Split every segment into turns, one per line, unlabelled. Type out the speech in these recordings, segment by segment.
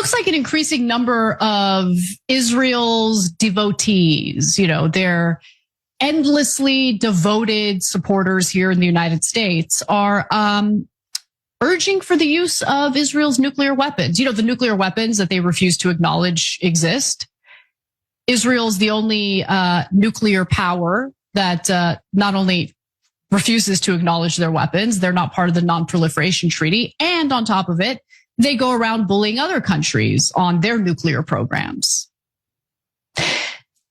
looks like an increasing number of Israel's devotees, their endlessly devoted supporters here in the United States are urging for the use of Israel's nuclear weapons. The nuclear weapons that they refuse to acknowledge exist. Israel's the only nuclear power that not only refuses to acknowledge their weapons, they're not part of the Non-Proliferation Treaty, and on top of it, they go around bullying other countries on their nuclear programs.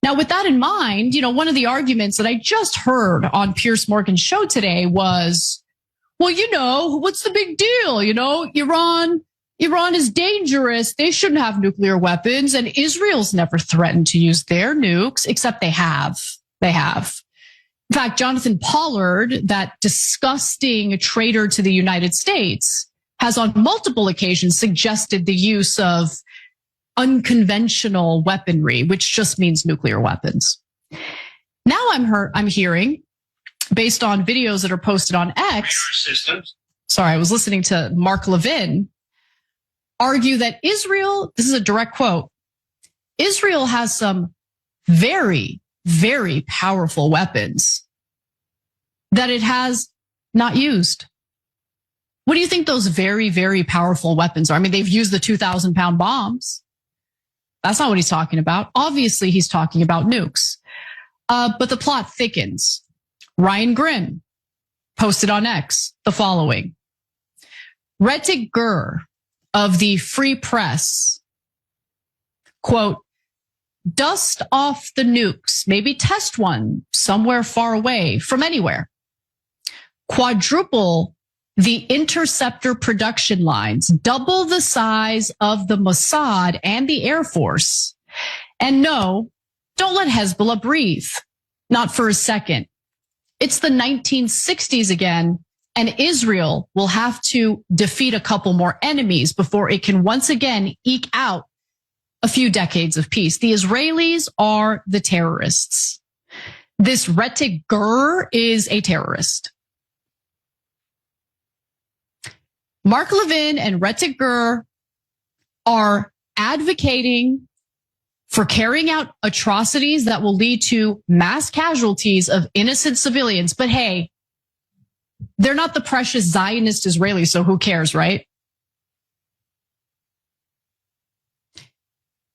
Now, with that in mind, one of the arguments that I just heard on Piers Morgan's show today was, well, what's the big deal? Iran is dangerous. They shouldn't have nuclear weapons. And Israel's never threatened to use their nukes, except they have. They have. In fact, Jonathan Pollard, that disgusting traitor to the United States, has on multiple occasions suggested the use of unconventional weaponry, which just means nuclear weapons. Now I'm hearing, based on videos that are posted on X, sorry, I was listening to Mark Levin argue that Israel, this is a direct quote, Israel has some very, very powerful weapons that it has not used. What do you think those very, very powerful weapons are? I mean, they've used the 2,000-pound bombs. That's not what he's talking about. Obviously, he's talking about nukes. But the plot thickens. Ryan Grim posted on X the following. Retik Gur of the Free Press, quote, dust off the nukes, maybe test one somewhere far away from anywhere. Quadruple the interceptor production lines, double the size of the Mossad and the Air Force. And no, don't let Hezbollah breathe. Not for a second. It's the 1960s again, and Israel will have to defeat a couple more enemies before it can once again eke out a few decades of peace. The Israelis are the terrorists. This Retik Gur is a terrorist. Mark Levin and Retik Gur are advocating for carrying out atrocities that will lead to mass casualties of innocent civilians. But hey, they're not the precious Zionist Israelis, so who cares, right?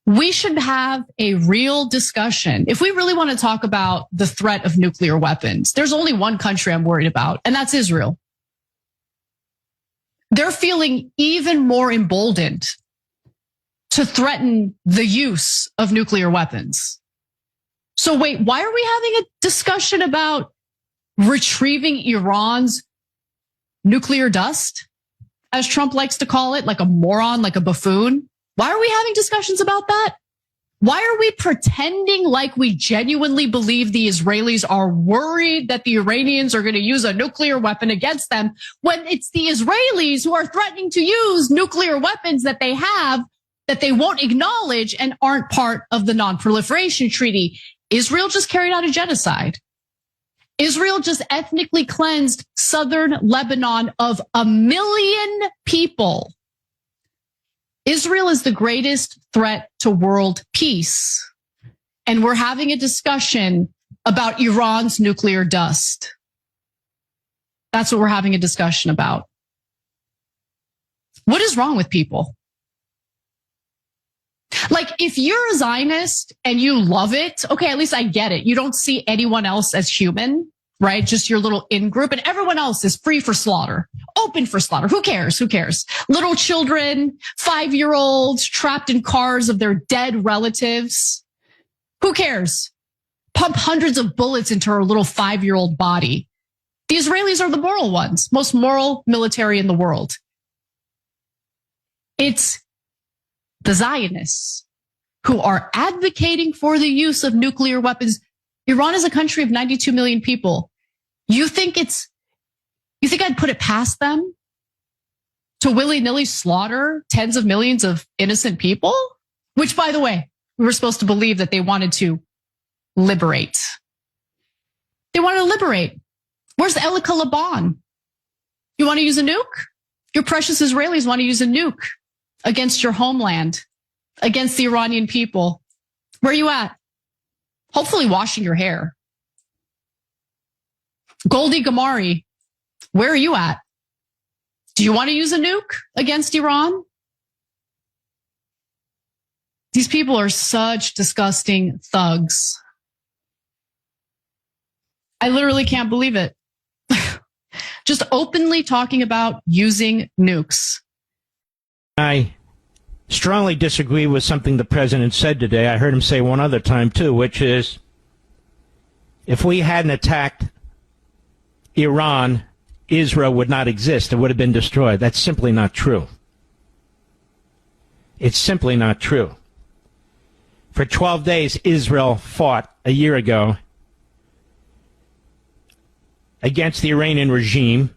We should have a real discussion. If we really want to talk about the threat of nuclear weapons, there's only one country I'm worried about, and that's Israel. They're feeling even more emboldened to threaten the use of nuclear weapons. So wait, why are we having a discussion about retrieving Iran's nuclear dust, as Trump likes to call it, like a moron, like a buffoon? Why are we having discussions about that? Why are we pretending like we genuinely believe the Israelis are worried that the Iranians are going to use a nuclear weapon against them when it's the Israelis who are threatening to use nuclear weapons that they have that they won't acknowledge and aren't part of the Non-Proliferation Treaty? Israel just carried out a genocide. Israel just ethnically cleansed southern Lebanon of 1 million people. Israel is the greatest threat to world peace. And we're having a discussion about Iran's nuclear dust. That's what we're having a discussion about. What is wrong with people? Like, if you're a Zionist and you love it, okay, at least I get it. You don't see anyone else as human, right? Just your little in-group, and everyone else is free for slaughter, open for slaughter. Who cares? Who cares? Little children, 5-year-olds trapped in cars of their dead relatives. Who cares? Pump hundreds of bullets into her little 5-year-old body. The Israelis are the moral ones, most moral military in the world. It's the Zionists who are advocating for the use of nuclear weapons. Iran is a country of 92 million people. You think I'd put it past them to willy-nilly slaughter tens of millions of innocent people? Which, by the way, we were supposed to believe that they wanted to liberate. They wanted to liberate. Where's Elika Laban? You want to use a nuke? Your precious Israelis want to use a nuke. against your homeland, against the Iranian people? Where are you at? Hopefully washing your hair. Goldie Gamari, where are you at? Do you want to use a nuke against Iran? These people are such disgusting thugs. I literally can't believe it. Just openly talking about using nukes.
I strongly disagree with something the president said today. I heard him say one other time, too, which is if we hadn't attacked Iran, Israel would not exist. It would have been destroyed. That's simply not true. It's simply not true. For 12 days, Israel fought a year ago against the Iranian regime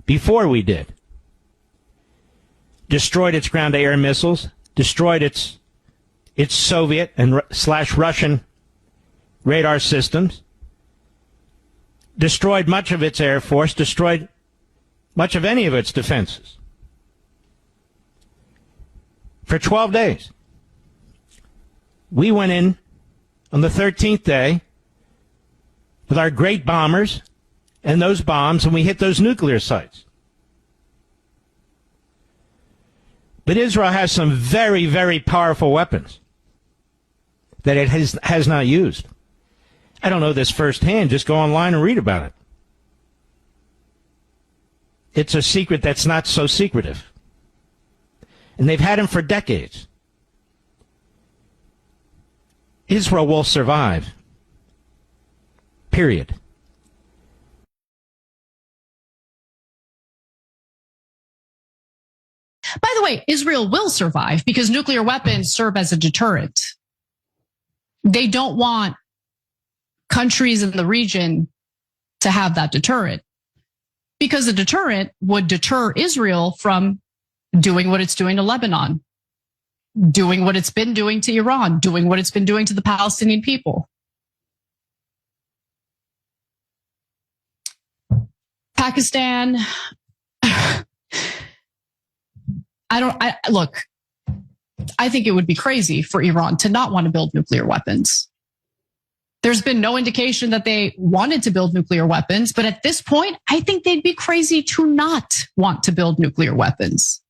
before we did. Destroyed its ground-to-air missiles, destroyed its Soviet and / Russian radar systems, destroyed much of its air force, destroyed much of any of its defenses. For 12 days. We went in on the 13th day with our great bombers and those bombs, and we hit those nuclear sites. But Israel has some very, very powerful weapons that it has not used. I don't know this firsthand. Just go online and read about it. It's a secret that's not so secretive. And they've had them for decades. Israel will survive. Period.
By the way, Israel will survive because nuclear weapons serve as a deterrent. They don't want countries in the region to have that deterrent because a deterrent would deter Israel from doing what it's doing to Lebanon, doing what it's been doing to Iran, doing what it's been doing to the Palestinian people. Pakistan, look, I think it would be crazy for Iran to not want to build nuclear weapons. There's been no indication that they wanted to build nuclear weapons, but at this point, I think they'd be crazy to not want to build nuclear weapons.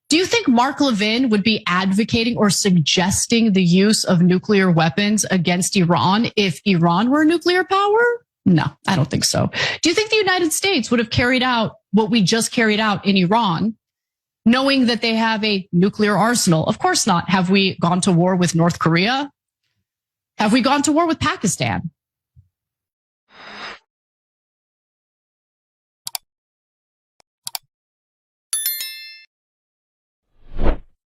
Do you think Mark Levin would be advocating or suggesting the use of nuclear weapons against Iran if Iran were a nuclear power? No, I don't think so. Do you think the United States would have carried out what we just carried out in Iran, knowing that they have a nuclear arsenal? Of course not. Have we gone to war with North Korea? Have we gone to war with Pakistan?